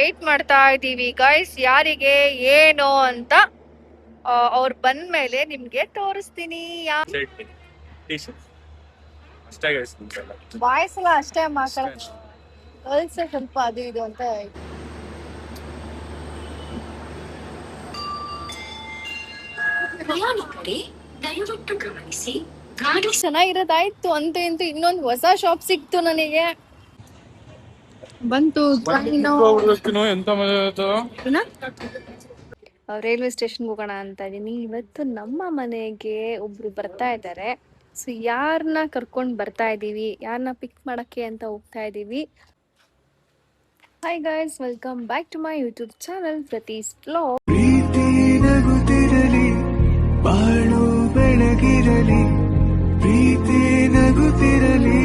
Wait ಮಾಡ್ತಾ ಇದೀವಿ guys, ಯಾರಿಗೆ ಏನು ಅಂತ ಅವ್ರು ಬಂದ್ಮೇಲೆ ನಿಮ್ಗೆ ತೋರಿಸ್ತೀನಿ. ಬಾಯ್ಸ್ ಎಲ್ಲ ಅಷ್ಟೇ ಮಾತಾಡ, ಗರ್ಲ್ಸ್ ಸ್ವಲ್ಪ ಅದು ಇದು ಅಂತ. ದಯವಿಟ್ಟು ಗಮನಿಸಿ, ಗಾಡಿ ಚೆನ್ನಾಗಿರೋದಾಯ್ತು ಅಂತ ಇಂತೂ ಇನ್ನೊಂದು ಹೊಸ ಶಾಪ್ ಸಿಕ್ತು ನನಗೆ. ಬಂತು ರೈಲ್ವೆ ಸ್ಟೇಷನ್ಗೆ ಹೋಗೋಣ ಅಂತ ಇದೀನಿ. ಇವತ್ತು ನಮ್ಮ ಮನೆಗೆ ಒಬ್ರು ಬರ್ತಾ ಇದ್ದಾರೆ. ಸೊ ಯಾರನ್ನ ಕರ್ಕೊಂಡು ಬರ್ತಾ ಇದೀವಿ, ಯಾರನ್ನ ಪಿಕ್ ಮಾಡಕ್ಕೆ ಅಂತ ಹೋಗ್ತಾ ಇದೀವಿ. Hi guys, welcome back to my YouTube channel Prathi's vlog. ಬಾಳು ಬೆಳಗಿರಲಿ, ಪ್ರೀತಿ ನಗುತ್ತಿರಲಿ,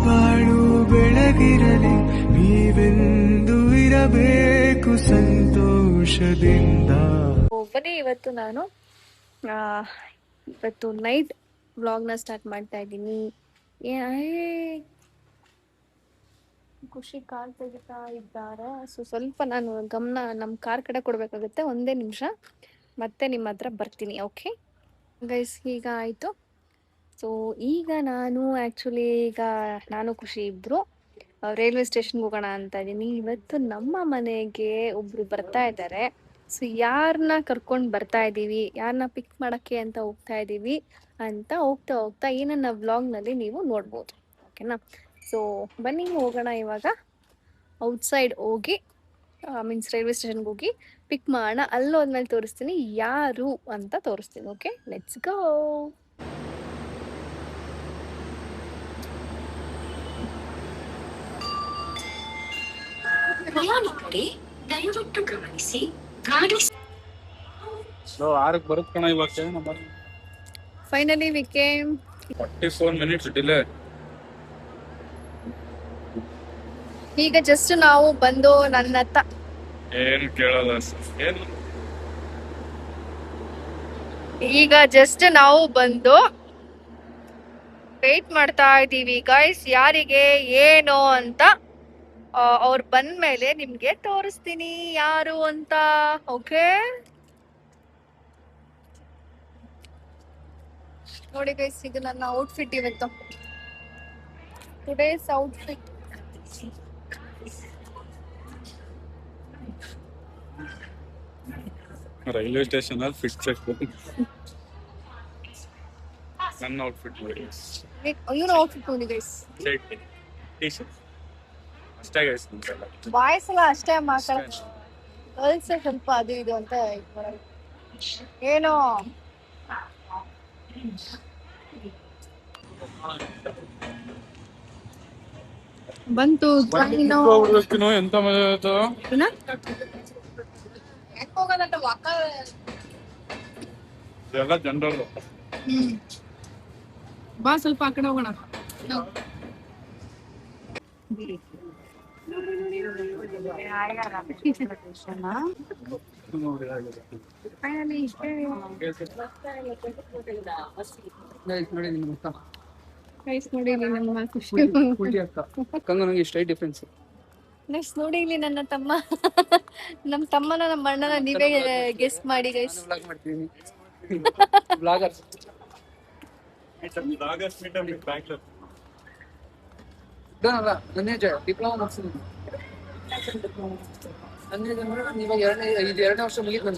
ಬಾಳು ಬೆಳಗಿರಲಿ, ನೀವೆಂದು ಇರಬೇಕು ಸಂತೋಷದಿಂದ. ಬನ್ನಿ, ಇವತ್ತು ನಾನು ಇವತ್ತು ನೈಟ್ ವ್ಲಾಗ್ನ ಸ್ಟಾರ್ಟ್ ಮಾಡ್ತಾ ಇದ್ದೀನಿ. ಖುಷಿ ಕಾರ್ ತೆಗಿತಾ ಇದ್ದಾರೆ. ಸೊ ಸ್ವಲ್ಪ ನಾನು ಗಮನ ನಮ್ಮ ಕಾರ್ ಕಡೆ ಕೊಡಬೇಕಾಗುತ್ತೆ. ಒಂದೇ ನಿಮಿಷ, ಮತ್ತೆ ನಿಮ್ಮ ಹತ್ರ ಬರ್ತೀನಿ. ಓಕೆ ಗೈಸ್, ಈಗ ಆಯಿತು. ಸೊ ಈಗ ನಾನು ಆ್ಯಕ್ಚುಲಿ ನಾನು ಖುಷಿ ಇಬ್ಬರು ರೈಲ್ವೆ ಸ್ಟೇಷನ್ಗೆ ಹೋಗೋಣ ಅಂತ ಇದ್ದೀನಿ. ಇವತ್ತು ನಮ್ಮ ಮನೆಗೆ ಒಬ್ಬರು ಬರ್ತಾ ಇದ್ದಾರೆ. ಸೊ ಯಾರನ್ನ ಕರ್ಕೊಂಡು ಬರ್ತಾ ಇದ್ದೀವಿ, ಯಾರನ್ನ ಪಿಕ್ ಮಾಡೋಕ್ಕೆ ಅಂತ ಹೋಗ್ತಾ ಇದ್ದೀವಿ ಅಂತ ಹೋಗ್ತಾ ಹೋಗ್ತಾ ಏನನ್ನ ವ್ಲಾಗ್ನಲ್ಲಿ ನೀವು ನೋಡ್ಬೋದು. ಓಕೆನಾ? ಸೊ ಬನ್ನಿ ಹೋಗೋಣ. ಇವಾಗ ಔಟ್ಸೈಡ್ ಹೋಗಿ ಮೀನ್ಸ್ ರೈಲ್ವೆ ಸ್ಟೇಷನ್ಗೆ ಹೋಗಿ ಪಿಕ್ ಮಾಡೋಣ. ಅಲ್ಲೋದ್ಮೇಲೆ ತೋರಿಸ್ತೀನಿ ಯಾರು ಅಂತ ತೋರಿಸ್ತೀನಿ. Okay, let's go. ಪ್ರಯಾಣಿಕರೇ, ದಯವಿಟ್ಟು ಗಮನಿಸಿ, ಗಾಡಿ ಬರುತ್ತಣ. ಇವಾಗ finally we came. 44 minutes delay. ಈಗ ಜಸ್ಟ್ ನಾವು ಬಂದು ಏನು ಕೇಳಲ್ಲ, ಏನು ಈಗ ಜಸ್ಟ್ ನಾವು ಬಂದು ವೇಟ್ ಮಾಡ್ತಾ ಇದ್ದೀವಿ ಗೈಸ್, ಯಾರಿಗೆ ಏನು ಅಂತ ಅವ್ರು ಬಂದ್ಮೇಲೆ ನಿಮ್ಗೆ ತೋರಿಸ್ತೀನಿ ಯಾರು ಅಂತ. ಓಕೆ ನೋಡಿ ಗೈಸ್, ಇದು ನನ್ನ ಔಟ್ಫಿಟ್ ಇವತ್ತು, ಟುಡೇಸ್ ಔಟ್ಫಿಟ್. ರೈಲ್ವೆ ಸ್ಟೇಷನ್ ಅಲ್ಲಿ ಫಿಟ್ ಚೆಕ್. ನನ್ನ ಔಟ್ಫಿಟ್ ನೋಡಿ, ಇವ್ರ ಔಟ್ಫಿಟ್ ನೋಡಿ ಗೈಸ್. ಅಷ್ಟೇ ಗೈಸ್, ಬಾಯ್ಸ್ ಎಲ್ಲ ಅಷ್ಟೇ ಮಾತಾಡ, ಗರ್ಲ್ಸ್ ಸ್ವಲ್ಪ ಅದು ಇದು ಅಂತ ಏನೋ. ಬಂತು ಎಂತ ಮಜಾ ಆಯ್ತು. ಎಲ್ಲ ಜನರಲ್. ಬಾ ಸ್ವಲ್ಪ ಆ ಕಡೆ ಹೋಗೋಣ. ನೆಕ್ಸ್ಟ್ ನೋಡಿ ಇಲ್ಲಿ ನನ್ನ ತಮ್ಮ, ನಮ್ಮ ತಮ್ಮನ ನಮ್ಮ ಅಣ್ಣನ ನೀವೇ ಗೆಸ್ ಮಾಡಿ ಗೈಸ್. ಡಿಪ್ಲೊಮಾ ಮುಗಿಸಿದ್ದೀನಿ. ಇವಾಗ ಎರಡನೇ ವರ್ಷ ಮುಗಿತು.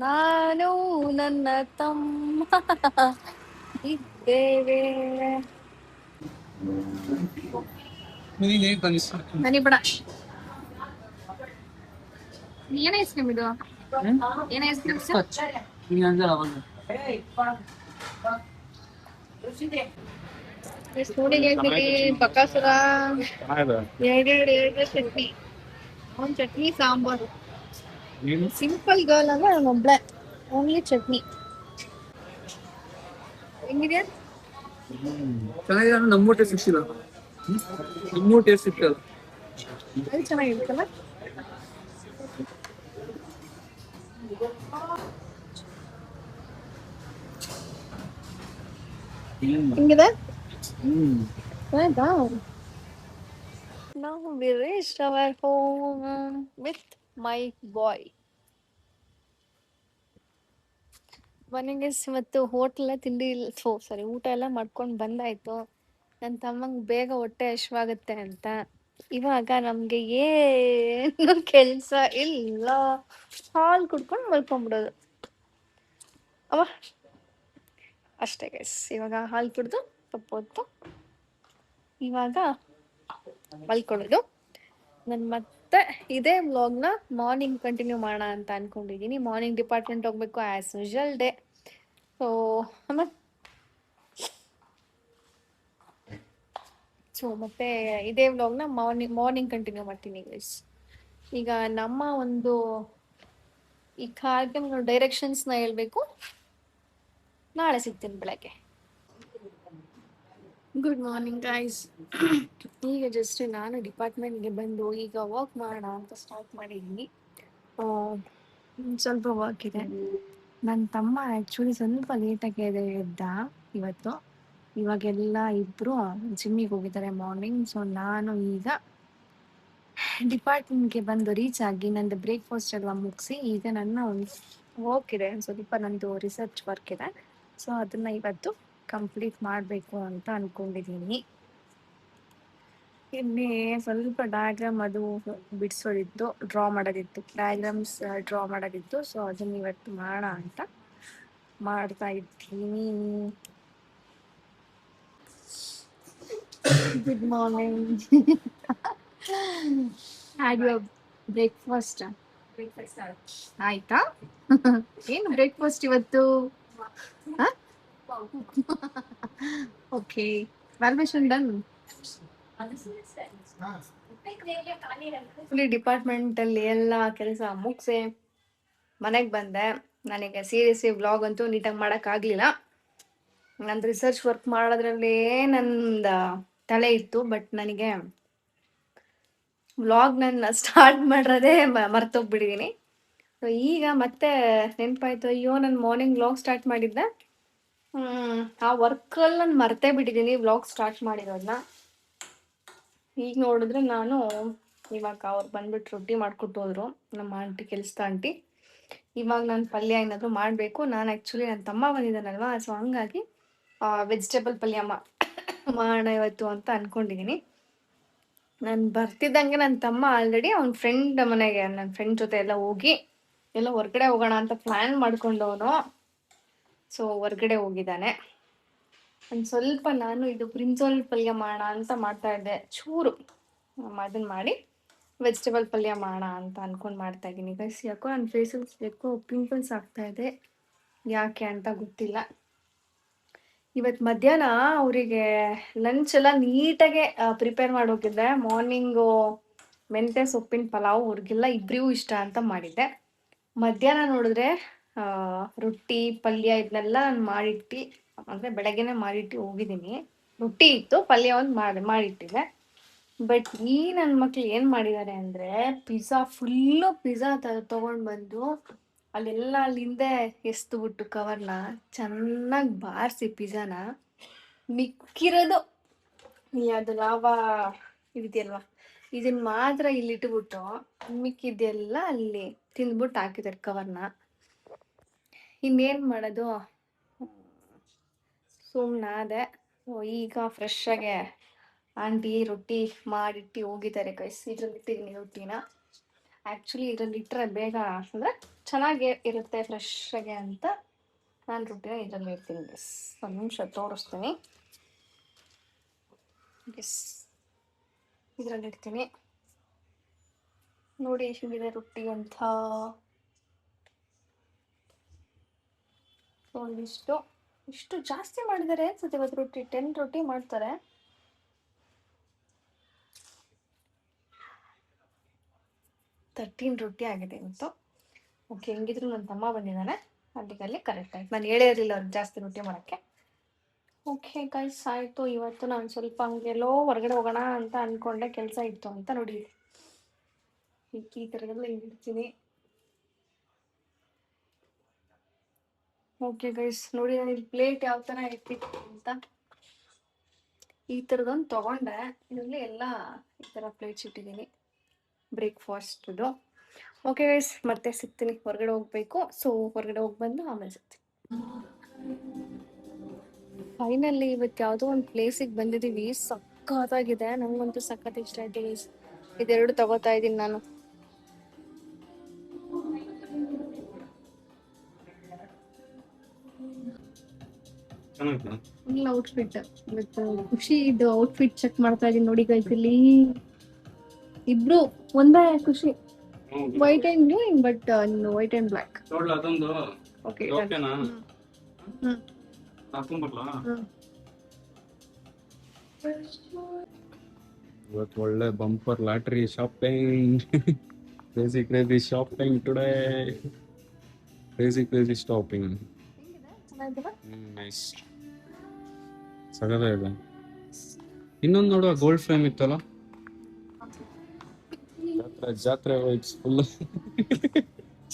ನಾನು ನನ್ನ ತಮ್ಮ ಇದ್ದೇವೆ. ಮನಿ ಬಿಡ. ಏನ ಐಸ್ ಕ್ರೀಮ್ ಇದು? ಏನ ಐಸ್ ಕ್ರೀಮ್? ನೋಡಿ ಬಕಾಸುರ, ಎರಡು ಚಟ್ನಿ, ಒಂದ್ ಚಟ್ನಿ ಸಾಂಬಾರು. ಸಿಂಪಲ್ ಗರ್ಲ್ ಅಂದ್ರೆ ನಾನು ಒಬ್ಳೆ, ಓನ್ಲಿ ಚಟ್ನಿ. ಹೆಂಗಿದೆ? ಚೆನ್ನಾಗಿದೆ. ನಮ್ಮೂ ಟೇಸ್ಟ್ ಸಿಕ್ತಿಲ್ಲ, ನಿಮ್ಮೂ ಟೇಸ್ಟ್ ಸಿಕ್ತಲ್ಲ. ಅದು ಚೆನ್ನಾಗಿರುತ್ತಲ್ಲ. ಹಿಂಗಿದೆ ಆಯ್ತಾ. ನಾವು we reached our home with my boy. ಮನೆಗೆ ಇವತ್ತು ಹೋಟ್ಲ ತಿಂಡಿ ಸಾರಿ ಊಟ ಎಲ್ಲ ಮಾಡ್ಕೊಂಡು ಬಂದಾಯ್ತು. ನನ್ನ ತಮ್ಮಂಗೆ ಬೇಗ ಹೊಟ್ಟೆ ಹಶ್ವಾಗುತ್ತೆ ಅಂತ ಇವಾಗ ನಮ್ಗೆ ಏನು ಕೆಲಸ ಇಲ್ಲ, ಹಾಲು ಕುಡ್ಕೊಂಡು ಮಲ್ಕೊಂಡ್ಬಿಡೋದು ಅವ ಅಷ್ಟೇ ಗೈಸ್. ಇವಾಗ ಹಾಲು ಕುಡ್ದು ಸ್ವಲ್ಪ ಹೊತ್ತು ಇವಾಗ ಮಲ್ಕೊಳ್ಳೋದು. ನಾನು ಮತ್ತೆ ಇದೇ ವ್ಲಾಗ್ನ ಮಾರ್ನಿಂಗ್ ಕಂಟಿನ್ಯೂ ಮಾಡೋಣ ಅಂತ ಅನ್ಕೊಂಡಿದ್ದೀನಿ. ಮಾರ್ನಿಂಗ್ ಡಿಪಾರ್ಟ್ಮೆಂಟ್ ಹೋಗ್ಬೇಕು ಆ್ಯಸ್ ಯೂಶುವಲ್ ಡೇ. ಸೊ ಮತ್ತೆ ಇದೇ ವ್ಲಾಗ್ನ ಮಾರ್ನಿಂಗ್ ಕಂಟಿನ್ಯೂ ಮಾಡ್ತೀನಿ ಗೈಸ್. ಈಗ ನಮ್ಮ ಒಂದು ಈ ಕಾರ್ಗೆ ಡೈರೆಕ್ಷನ್ಸ್ನ ಹೇಳ್ಬೇಕು. ನಾಳೆ ಸಿಗ್ತೀನಿ ಬೆಳಗ್ಗೆ. Good morning guys. ಈಗ ಜಸ್ಟ್ ನಾನು ಡಿಪಾರ್ಟ್ಮೆಂಟ್ಗೆ ಬಂದು ಈಗ ವರ್ಕ್ ಮಾಡೋಣ ಅಂತ ಸ್ಟಾರ್ಟ್ ಮಾಡಿದ್ದೀನಿ. ಸ್ವಲ್ಪ ವರ್ಕ್ ಇದೆ. ನನ್ನ ತಮ್ಮ ಆ್ಯಕ್ಚುಲಿ ಸ್ವಲ್ಪ ಲೇಟಾಗಿ ಎದ್ದ ಇವತ್ತು. ಇವಾಗೆಲ್ಲ ಇಬ್ಬರು ಜಿಮ್ಮಿಗೆ ಹೋಗಿದ್ದಾರೆ ಮಾರ್ನಿಂಗ್. ಸೊ ನಾನು ಈಗ ಡಿಪಾರ್ಟ್ಮೆಂಟ್ಗೆ ಬಂದು ರೀಚ್ ಆಗಿ ನಂದು ಬ್ರೇಕ್ಫಾಸ್ಟ್ ಎಲ್ಲ ಮುಗಿಸಿ ಈಗ ನನ್ನ ಒಂದು ವರ್ಕ್ ಇದೆ, ಸ್ವಲ್ಪ ನಂದು ರಿಸರ್ಚ್ ವರ್ಕ್ ಇದೆ. ಸೊ ಅದನ್ನು ಇವತ್ತು ಕಂಪ್ಲೀಟ್ ಮಾಡಬೇಕು ಅಂತ ಅಂದ್ಕೊಂಡಿದ್ದೀನಿ. ಇಲ್ಲಿ ಸ್ವಲ್ಪ ಡಯಾಗ್ರಾಮ್ ಅದು ಬಿಡಿಸೋದಿತ್ತು, ಡ್ರಾ ಮಾಡೋದಿತ್ತು, ಡಯಾಗ್ರಾಮ್ಸ್ ಡ್ರಾ ಮಾಡೋದಿತ್ತು. ಸೊ ಅದನ್ನ ಇವತ್ತು ಮಾಡೋಣ ಅಂತ ಮಾಡ್ತಾ ಇದ್ದೀನಿ. Good morning. Had your breakfast ಆಯ್ತಾ? ಏನು ಬ್ರೇಕ್ಫಾಸ್ಟ್ ಇವತ್ತು? Okay, valuation done. ಫುಲ್ಲಿ ಡಿಪಾರ್ಟ್ಮೆಂಟಲ್ಲಿ ಎಲ್ಲ ಕೆಲಸ ಮುಗಿಸಿ ಮನೆಗೆ ಬಂದೆ. ನನಗೆ ಸೀರಿಯಸ್ಲಿ ವ್ಲಾಗ್ ಅಂತೂ ನೀಟಾಗಿ ಮಾಡೋಕ್ಕಾಗಲಿಲ್ಲ. ನಂದು ರಿಸರ್ಚ್ ವರ್ಕ್ ಮಾಡೋದ್ರಲ್ಲೇ ನಂದು ತಲೆ ಇತ್ತು. ಬಟ್ ನನಗೆ ವ್ಲಾಗ್ ನನ್ನ ಸ್ಟಾರ್ಟ್ ಮಾಡಿರೋದೇ ಮರ್ತೋಗ್ಬಿಟ್ಟಿದ್ದೀನಿ. ಸೊ ಈಗ ಮತ್ತೆ ನೆನಪಾಯ್ತು, ಅಯ್ಯೋ ನಾನು ಮಾರ್ನಿಂಗ್ ವ್ಲಾಗ್ ಸ್ಟಾರ್ಟ್ ಮಾಡಿದ್ದೆ. ಆ ವರ್ಕಲ್ಲಿ ನಾನು ಮರ್ತೇ ಬಿಟ್ಟಿದ್ದೀನಿ ವ್ಲಾಗ್ ಸ್ಟಾರ್ಟ್ ಮಾಡಿರೋದನ್ನ. ಈಗ ನೋಡಿದ್ರೆ ನಾನು ಇವಾಗ ಅವ್ರು ಬಂದ್ಬಿಟ್ಟು ರೊಟ್ಟಿ ಮಾಡಿಕೊಟ್ಟು ಹೋದ್ರು, ನಮ್ಮ ಆಂಟಿ, ಕೆಲಸದ ಆಂಟಿ. ಇವಾಗ ನಾನು ಪಲ್ಯ ಏನಾದರೂ ಮಾಡಬೇಕು. ನಾನು ಆ್ಯಕ್ಚುಲಿ ನನ್ನ ತಮ್ಮ ಬಂದಿದ್ದಾನಲ್ವಾ, ಸೊ ಹಂಗಾಗಿ ವೆಜಿಟೇಬಲ್ ಪಲ್ಯ ಮಾಡೋಣ ಇವತ್ತು ಅಂತ ಅಂದ್ಕೊಂಡಿದ್ದೀನಿ. ನಾನು ಬರ್ತಿದ್ದಂಗೆ ನನ್ನ ತಮ್ಮ ಆಲ್ರೆಡಿ ಅವ್ನ ಫ್ರೆಂಡ್ ಮನೆಗೆ, ನನ್ನ ಫ್ರೆಂಡ್ ಜೊತೆ ಎಲ್ಲ ಹೋಗಿ ಎಲ್ಲ ಹೊರ್ಗಡೆ ಹೋಗೋಣ ಅಂತ ಪ್ಲ್ಯಾನ್ ಮಾಡ್ಕೊಂಡವನು. ಸೊ ಹೊರ್ಗಡೆ ಹೋಗಿದ್ದಾನೆ. ಒಂದು ಸ್ವಲ್ಪ ನಾನು ಇದು ಬ್ರಿಂಜಾಲ್ ಪಲ್ಯ ಮಾಡೋಣ ಅಂತ ಮಾಡ್ತಾ ಇದ್ದೆ. ಚೂರು ಅದನ್ನು ಮಾಡಿ ವೆಜಿಟೇಬಲ್ ಪಲ್ಯ ಮಾಡೋಣ ಅಂತ ಅಂದ್ಕೊಂಡು ಮಾಡ್ತಾ ಇದ್ದೀನಿ ಗೈಸ್. ಯಾಕೋ ನನ್ನ ಫೇಸಲ್ಲಿ ಯಾಕೋ ಪಿಂಪಲ್ಸ್ ಆಗ್ತಾ ಇದೆ, ಯಾಕೆ ಅಂತ ಗೊತ್ತಿಲ್ಲ. ಇವತ್ತು ಮಧ್ಯಾಹ್ನ ಅವರಿಗೆ ಲಂಚ್ ಎಲ್ಲ ನೀಟಾಗೆ ಪ್ರಿಪೇರ್ ಮಾಡೋಗಿದ್ದೆ. ಮಾರ್ನಿಂಗು ಮೆಂತ್ಯ ಸೊಪ್ಪಿನ ಪಲಾವ್ ಅವ್ರಿಗೆಲ್ಲ ಇಬ್ಬರಿಗೂ ಇಷ್ಟ ಅಂತ ಮಾಡಿದ್ದೆ. ಮಧ್ಯಾಹ್ನ ನೋಡಿದ್ರೆ ರೊಟ್ಟಿ ಪಲ್ಯ ಇದನ್ನೆಲ್ಲ ನಾನು ಮಾಡಿಟ್ಟು, ಅಂದರೆ ಬೆಳಗ್ಗೆನೇ ಮಾಡಿಟ್ಟು ಹೋಗಿದ್ದೀನಿ. ರೊಟ್ಟಿ ಇತ್ತು, ಪಲ್ಯ ಒಂದು ಮಾಡಿಟ್ಟಿದ್ದೆ. ಬಟ್ ಈ ನನ್ನ ಮಕ್ಳು ಏನು ಮಾಡಿದ್ದಾರೆ ಅಂದರೆ ಫುಲ್ಲು ಪಿಜ್ಜಾ ತೊಗೊಂಡು ಬಂದು ಅಲ್ಲೆಲ್ಲ ಅಲ್ಲಿಂದೆ ಎಸ್ದುಬಿಟ್ಟು ಕವರ್ನ ಚೆನ್ನಾಗಿ ಬಾರಿಸಿ ಪಿಜ್ಜಾನ ಮಿಕ್ಕಿರೋದು ಅದು ಲಾವಾ ಇದೆಯಲ್ವಾ, ಇದನ್ನ ಮಾತ್ರ ಇಲ್ಲಿಟ್ಬಿಟ್ಟು ಮಿಕ್ಕಿದ್ದೆಲ್ಲ ಅಲ್ಲಿ ತಿಂದ್ಬಿಟ್ಟು ಹಾಕಿದ್ದಾರೆ ಕವರ್ನ. ಇನ್ನೇನು ಮಾಡೋದು, ಸುಮ್ಮನಾದೆ. ಈಗ ಫ್ರೆಶ್ ಆಗಿ ಆಂಟಿ ರೊಟ್ಟಿ ಮಾಡಿಟ್ಟು ಹೋಗಿದ್ದಾರೆ ಗೈಸ್. ಇದ್ರಲ್ಲಿ ಇಟ್ಟಿದ್ದೀನಿ ರೊಟ್ಟಿನ. ಆ್ಯಕ್ಚುಲಿ ಇದರಲ್ಲಿ ಇಟ್ಟರೆ ಬೇಗ ಅಂದರೆ ಚೆನ್ನಾಗಿ ಇರುತ್ತೆ ಫ್ರೆಶ್ ಆಗಿ ಅಂತ ನಾನು ರೊಟ್ಟಿನ ಇದರಲ್ಲಿ ಇಡ್ತೀನಿ ಗೈಸ್. ಒಂದು ನಿಮಿಷ ತೋರಿಸ್ತೀನಿ. ಎಸ್, ಇದರಲ್ಲಿ ಇಡ್ತೀನಿ ನೋಡಿ ಹೇಗಿದೆ ರೊಟ್ಟಿ ಅಂತ. ಇಷ್ಟು ಜಾಸ್ತಿ ಮಾಡಿದ್ದಾರೆ ಅನ್ಸುತ್ತೆ ಇವತ್ತು ರೊಟ್ಟಿ. 10 ರೊಟ್ಟಿ ಮಾಡ್ತಾರೆ. ರೊಟ್ಟಿ ಆಗಿದೆ ಇವತ್ತು. ಓಕೆ, ಹೆಂಗಿದ್ರು ನನ್ನ ತಮ್ಮ ಬಂದಿದ್ದಾನೆ, ಅಲ್ಲಿ ಕರೆಕ್ಟ್ ಆಯ್ತು. ನಾನು ಹೇಳೇ ಇರಲಿಲ್ಲ ಅವ್ರಿಗೆ ಜಾಸ್ತಿ ರೊಟ್ಟಿ ಮಾಡೋಕ್ಕೆ. ಓಕೆ ಗೈಸ್, ಆಯಿತು. ಇವತ್ತು ನಾನು ಸ್ವಲ್ಪ ಹಂಗೆಲ್ಲೋ ಹೊರಗಡೆ ಹೋಗೋಣ ಅಂತ ಅಂದ್ಕೊಂಡೆ, ಕೆಲಸ ಇತ್ತು ಅಂತ. ನೋಡಿ ಈ ಥರದೆಲ್ಲ ಹಿಂಗಿಡ್ತೀನಿ. ಓಕೆ ಗೈಸ್, ನೋಡಿ ನಾನು ಇಲ್ಲಿ ಪ್ಲೇಟ್ ಯಾವ ಥರ ಇಟ್ಟಿತ್ತು ಅಂತ. ಈ ಥರದೊಂದು ತೊಗೊಂಡೆ. ಇದರಲ್ಲಿ ಎಲ್ಲ ಈ ಥರ ಪ್ಲೇಟ್ಸ್ ಇಟ್ಟಿದ್ದೀನಿ ಬ್ರೇಕ್ಫಾಸ್ಟ್ದು. ಓಕೆ ಗೈಸ್, ಮತ್ತೆ ಸಿಗ್ತೀನಿ. ಹೊರಗಡೆ ಹೋಗಬೇಕು. ಸೊ ಹೊರಗಡೆ ಹೋಗಿ ಬಂದು ಆಮೇಲೆ ಸಿಗ್ತೀನಿ. ಫೈನಲಿ ಇವತ್ತು ಯಾವುದೋ ಒಂದು ಪ್ಲೇಸಿಗೆ ಬಂದಿದ್ದೀವಿ. ಸಖತ್ತಾಗಿದೆ, ನನಗಂತೂ ಸಖತ್ ಇಷ್ಟ ಆಯ್ತು ಗೈಸ್. ಇದೆರಡು ತಗೋತಾ ಇದ್ದೀನಿ ನಾನು. ಫುಲ್ ಔಟ್ಫಿಟ್ ಇವತ್ತು. ಖುಷಿ ಇದು ಔಟ್ಫಿಟ್ ಚೆಕ್ ಮಾಡ್ತಾ ಇದೀನಿ ನೋಡಿ ಗೈಸ್. ಇಲ್ಲಿ ಇಬ್ರು ಒಂದೇ ಖುಷಿ. White and blue, but white and black. ನೋಡ್ಲ ಅದೊಂದು ಓಕೆ. ಓಕೆನಾ? ಹಾಕೊಂಡ್ಬರ್ಲಾ? ಇವತ್ತು ಒಳ್ಳೆ bumper lottery shopping. Crazy shopping today. Crazy shopping. Nice, ಸಗದ. ಇನ್ನೊಂದು ನೋಡುವ ಗೋಲ್ಡ್ ಫ್ರೇಮ್ ಇತ್ತಲ್ಲ, ಜಾತ್ರೆ ವೈಬ್ಸ್ ಫುಲ್.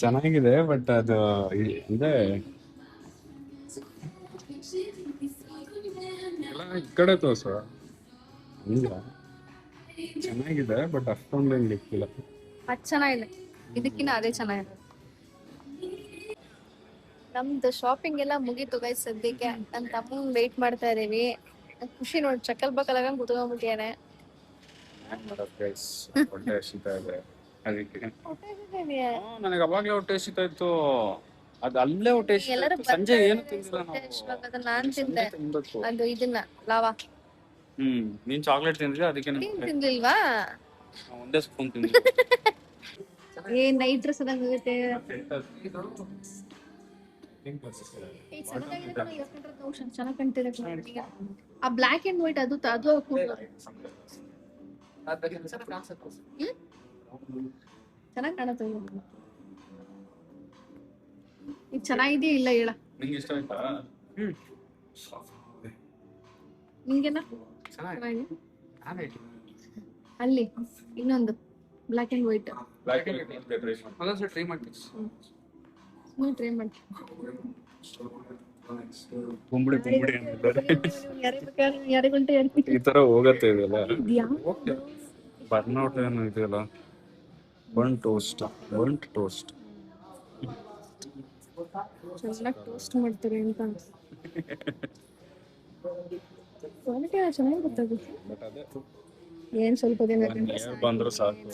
ಚೆನ್ನಾಗಿದೆ, ಬಟ್ ಅದು ಇದೆ ಈ ಕಡೆ ತೋರ್ಸ. ಇಲ್ಲ, ಚೆನ್ನಾಗಿದೆ, ಬಟ್ ಅಷ್ಟೊಂದು ಲಿಕ್ಕಿಲ್ಲ. ಅದು ಚೆನ್ನಾಗಿದೆ, ಇದಕ್ಕಿಂತ ಅದೇ ಚೆನ್ನಾಗಿದೆ. ನಮ್ದು ಶಾಪಿಂಗ್ ಎಲ್ಲ ಮುಗೀತು ಗೈಸ್ ಸದ್ಯಕ್ಕೆ. ನನ್ನ ತಮ್ಮಂಗ್ ವೇಟ್ ಮಾಡ್ತಾ ಇದೀವಿ. ಖುಷಿ ನೋಡಿ ಚಕ್ಕಲ್ ಬಕ್ಕಲಾಗ ಕುತ್ಕೊಂಡ್ಬಿಟ್ಟಿಯಾನೆ. ಹೊಟ್ಟೆ ಹಸಿತಾ ಇದೆ ಅದಕ್ಕೆ. ನನಗೆ ಅವಾಗ್ಲೇ ಹೊಟ್ಟೆ ಹಸಿತಾ ಇತ್ತು. ಅದು ಅಲ್ಲೇ ಹೊಟ್ಟೆ ಹಸಿತಾ ಇತ್ತು. ಸಂಜೆ ಏನು ತಿಂದಿಲ್ಲ ನಾವು. ನಾನ್ ತಿಂದೆ ಅದು ಇದನ್ನ ಲಾವಾ. ನೀನ್ ಚಾಕ್ಲೇಟ್ ತಿಂದ್ರಿ, ಅದಕ್ಕೆ ನೀನ್ ತಿನ್ಲಿಲ್ವಾ? ಒಂದೇ ಸ್ಪೂನ್ ತಿಂದ್ರಿ. ಏನ್ ನೈಟ್ ಡ್ರೆಸ್ ಅದಾಗುತ್ತೆ. ಚೆನ್ನಾಗಿ ಕಾಣ್ತಿದೆ. ಆ ಬ್ಲಾಕ್ ಅಂಡ್ ವೈಟ್ ಅದು ಚೆನ್ನಾಗಿ ಕಾಣುತ್ತೆ. ಇದು ಚೆನ್ನಾಗಿದೆಯಾ ಇಲ್ಲ ಹೇಳ. ನಿಂಗೆ ಇಷ್ಟ ಆಯ್ತಾ? ನಿಂಗೆನ ಚೆನ್ನಾಗಿ. ಅಲ್ಲಿ ಇನ್ನೊಂದು ಬ್ಲಾಕ್ ಅಂಡ್ ವೈಟ್ ಅದೊಂದ್ಸಲ ಟ್ರೈ ಮಾಡ್ತೀನಿ. ಟ್ರೈ ಮಾಡಿ. ಬುಂಬುಡಿ ಯಾರಿಗುಂಟೆ ಈ ತರ ಹೋಗತ್ತೆ ಇದೆಲ್ಲ. ಬರ್ನೌಟ್ ಏನು ಇದೆಯಲ್ಲ, ಬರ್ನ್ ಟೋಸ್ಟ್. ಚೆನ್ನಾಗಿ ಟೋಸ್ಟ್ ಮಾಡ್ತಾರೆ ಅಂತ ಕ್ವಾಲಿಟಿ ಚೆನ್ನಾಗಿ ಗೊತ್ತಾಗುತ್ತೆ. ಏನ್ ಸ್ವಲ್ಪ ದಿನ ಬಂದ್ರು ಸಾಕು.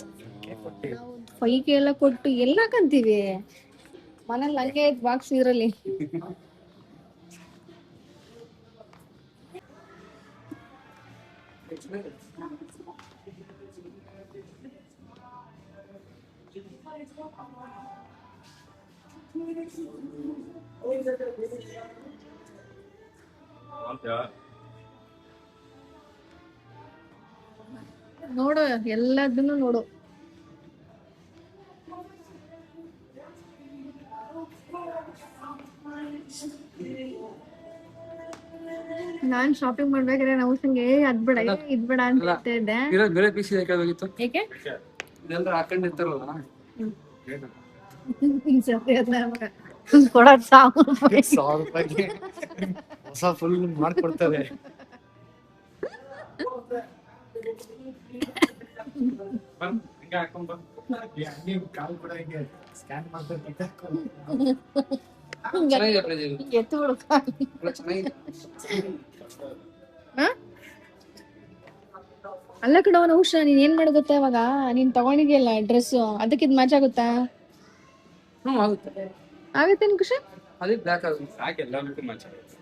5K ಎಲ್ಲ ಕೊಟ್ಟು ಎಲ್ಲ ಕಂತೀವಿ ಮನೇಲಿ. ಹಂಗೆ ಬಾಕ್ಸ್ ಇರಲಿ. ನೋಡು ಎಲ್ಲದನ್ನು ನೋಡು. ನಾನ್ ಶಾಪಿಂಗ್ ಮಾಡ್ಬೇಕಾದ್ರೆ ನಾವು ಸಂಗೆ ಅದ್ ಬೇಡ ಇದ್ ಬೇಡ ಅಂತ ಹೇಳ್ತಾ ಇದ್ದೆ. ಬೇರೆ ಪೀಸ್ ಬೇಕಾಗಿತ್ತು. ಏಕೆ ಇದೆಲ್ಲ ಹಾಕೊಂಡಿರ್ತಾರಲ್ಲ, ಕೊಡೋದ್ ಸಾಕು. 1,000 ರೂಪಾಯಿಗೆ ಹೊಸ ಫುಲ್ ಮಾಡ್ಕೊಡ್ತಾರೆ. ಕಾಲ್ ಕೂಡ ಹಿಂಗೆ ಸ್ಕ್ಯಾನ್ ಮಾಡ್ತಾರೆ. ಚೆನ್ನಾಗಿದೆ ಪ್ರೈಸ್ ಇದು. ಎತ್ತು ಬಿಡು. ಎಲ್ಲ ಚೆನ್ನಾಗಿದೆ. ಅಲ್ಲ ಕಣವನ ಹುಷ, ನೀನ್ ಏನ್ ಮಾಡು ಗೊತ್ತಾ, ಇವಾಗ ನೀನ್ ತಗೊಂಡಿದ್ಯಲ್ಲ ಡ್ರೆಸ್, ಅದಕ್ಕೆ ಇದು ಮ್ಯಾಚ್ ಆಗುತ್ತಾ? ಆಗುತ್ತೆ ಆಗುತ್ತೆ ಖುಷಿ. ಅದೇ ಬ್ಲ್ಯಾಕ್ ಆಗುತ್ತೆ. ಸಾಕು, ಎಲ್ಲದಕ್ಕೂ ಮ್ಯಾಚ್ ಆಗುತ್ತೆ.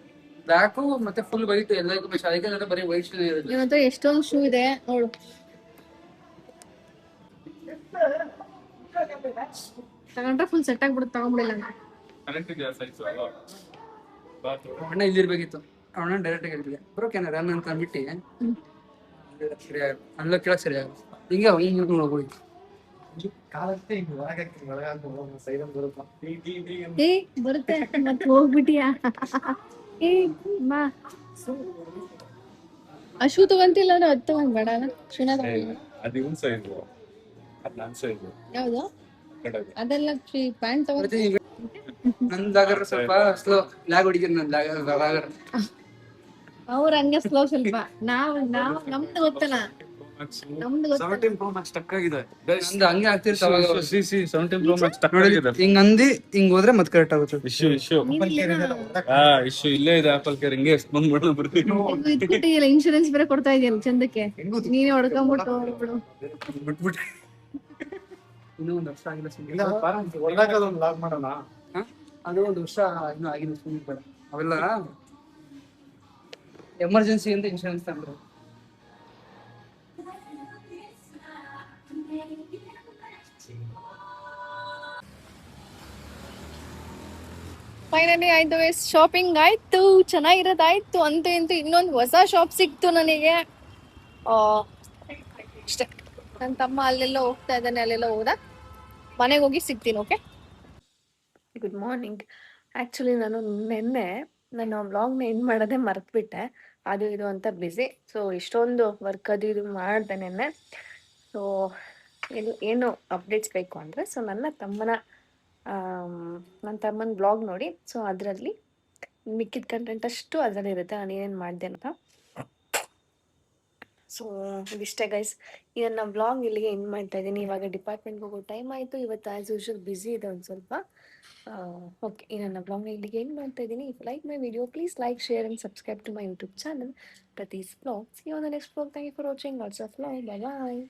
ಬ್ಲ್ಯಾಕು ಮತ್ತೆ ಫುಲ್ ವೈಟ್ ಎಲ್ಲದಕ್ಕೂ ಮ್ಯಾಚ್. ಅದಕ್ಕೆ ಬರೀ ವೈಟ್ ಇರುತ್ತೆ. ನಿನ್ನ ಹತ್ರ ಎಷ್ಟೊಂದು ಶೂ ಇದೆ ನೋಡು. ತಗೊಂಡ್ರೆ ಫುಲ್ ಸೆಟ್ ಆಗ್ಬಿಡುತ್ತೆ. ತಗೊಂಡ್ಬಿಡಿಲ್ಲ ಕರೆಕ್ಟ್ ಇದೆಯಾ ಸೈಜ್? ಅಣ್ಣ ಇಲ್ಲಿರ್ಬೇಕಿತ್ತು. ಅಣ್ಣ ಡೈರೆಕ್ಟ್ ಆಗಿ ಹೇಳ್ಬಿಟ್ಟೆ ಬರೋಕೇನ ರನ್ ಅಂತ ಅಂದ್ಬಿಟ್ಟು ಸರಿಯಾಗಿ ಅಲ್ಲ ಕೇಳಕ್ ಸರಿಯಾಗಿ ಹಿಂಗೆ ಹಿಂಗೆ ನೋಡ್ಬೋದು. ಕಾಲಕ್ಕೆ ಹಿಂಗೆ ಒಳಗಾಗ್ತದೆ ಸೈರನ್ ಬರುತ್ತೆ. ಏ ಬರುತ್ತೆ ಮತ್ತೆ ಹೋಗ್ಬಿಟ್ಟಿಯಾ? ಏ ಮಾ ಅಶು ತಗೊಂತಿಲ್ಲ ಅಂದ್ರೆ ಅದು ತಗೊಂಡ್ ಬೇಡ. ಶೂನ ಅದು ಇವನ್ ಸೈಜ್, ಅದು ನನ್ನ ಸೈಜ್. ಯಾವ್ದು? ಅದೆಲ್ಲ ಪ್ಯಾಂಟ್ ತಗೊಂಡ್ ನಂದಾಗರ ಸ್ವಲ್ಪ ಸ್ಲೋ ಲ್ಯಾಗ್ ಹೊಡಿತೀನಿ ನಂದಾಗ. ಅವ್ರ ಹಂಗೆ ಸ್ಲೋ ಸ್ವಲ್ಪ. ನಾವು ನಮ್ದು ಗೊತ್ತಲ್ಲ, ನಮ್ದು ಗೊತ್ತಲ್ಲ. 17 Pro Max stuck ಆಗಿದೆ. Guys, ನಂದು ಹಂಗೆ ಆಗ್ತಿರ್ತಾವ. see, 17 Pro Max stuck ಆಗಿದೆ. ಹಿಂಗ್ ಅಂದಿ ಹಿಂಗ್ ಹೋದ್ರೆ ಮತ್ತೆ ಕರೆಕ್ಟ್ ಆಗುತ್ತೆ. ಇಶ್ಯೂ ಇಲ್ಲೇ ಇದೆ ಆಪಲ್ ಕೇರ್. ಹಿಂಗೆ ಎಷ್ಟು ಬಂದ್ಬಿಡೋಣ ಬರ್ತೀನಿ. ಇಟ್ಬಿಟ್ಟಿಲ್ಲ, ಇನ್ಶೂರೆನ್ಸ್ ಬೇರೆ ಕೊಡ್ತಾ ಇದೆಯಲ್ಲ ಚಂದಕ್ಕೆ, ನೀನೇ ಹೊಡ್ಕೊಂಬಿಟ್ಟು ಹೋಗ್ಬಿಡು. ಬಿಟ್ಬಿಟ್ಟೆ. ಇನ್ನೂ ಒಂದು ವರ್ಷ ಆಗಿಲ್ಲ ಇಲ್ಲ ಸುಮ್ಮನೆ. ಹೊಲ್ದಾಕದೊಂದು ಲಾಗ್ ಮಾಡೋಣ. ಅದು ಒಂದು ವರ್ಷ ಇನ್ನೂ ಆಗಿಲ್ಲ ಸುಮ್ಮನೆ ಬೇಡ. ಅವೆಲ್ಲ ಎಮರ್ಜೆನ್ಸಿ ಅಂತ ಇನ್ಶೂರೆನ್ಸ್ ತಂದ್ರು. ಫೈನಲಿ ಆಯ್ತು, ಶಾಪಿಂಗ್ ಆಯ್ತು, ಚೆನ್ನಾಗಿರೋದಾಯ್ತು. ಅಂತೂ ಇಂತೂ ಇನ್ನೊಂದು ಹೊಸ ಶಾಪ್ ಸಿಕ್ತು ನನಗೆ. ಅಷ್ಟೇ, ನನ್ನ ತಮ್ಮ ಅಲ್ಲೆಲ್ಲ ಹೋಗ್ತಾ ಇದ್ದಾನೆ, ಅಲ್ಲೆಲ್ಲ ಹೋದ. ಮನೆಗೆ ಹೋಗಿ ಸಿಗ್ತೀನಿ. Okay, good morning. ಆ್ಯಕ್ಚುಲಿ ನಾನು ನನ್ನ ವ್ಲಾಗ್ನ ಎಂಡ್ ಮಾಡೋದೇ ಮರೆತುಬಿಟ್ಟೆ. ಅದು ಇದು ಅಂತ ಬ್ಯುಸಿ. ಸೊ ಇಷ್ಟೊಂದು ವರ್ಕ್ ಅದು ಇದು ಮಾಡಿದೆ ನೆನ್ನೆ. ಸೊ ಏನು ಅಪ್ಡೇಟ್ಸ್ ಬೇಕು ಅಂದರೆ, ಸೊ ನನ್ನ ತಮ್ಮನ ಬ್ಲಾಗ್ ನೋಡಿ. ಸೊ ಅದರಲ್ಲಿ ಮಿಕ್ಕಿದ ಕಂಟೆಂಟ್ ಅಷ್ಟು ಅದರಲ್ಲಿ ಇರುತ್ತೆ, ನಾನು ಏನೇನು ಮಾಡಿದೆ ಅಂತ. ಸೊ ಇದಿಷ್ಟೇ ಗೈಸ್, ಈ ನನ್ನ ವ್ಲಾಗ್ ಇಲ್ಲಿಗೆ ಎಂಡ್ ಮಾಡ್ತಾ ಇದ್ದೀನಿ. ಇವಾಗ ಡಿಪಾರ್ಟ್ಮೆಂಟ್ಗೆ ಹೋಗೋ ಟೈಮ್ ಆಯಿತು. ಇವತ್ತು ಆ್ಯಸ್ ಯೂಶುವಲ್ ಬ್ಯುಸಿ ಇದೆ ಒಂದು ಸ್ವಲ್ಪ. ಓಕೆ, ಈ ನನ್ನ ವ್ಲಾಗ್ನ ಇಲ್ಲಿಗೆ ಎಂಡ್ ಮಾಡ್ತಾ ಇದ್ದೀನಿ. If like my video, please like, share and subscribe to my YouTube channel Prathi's vlog. See you on the next vlog. Thank you for watching. Lots of love. Bye bye.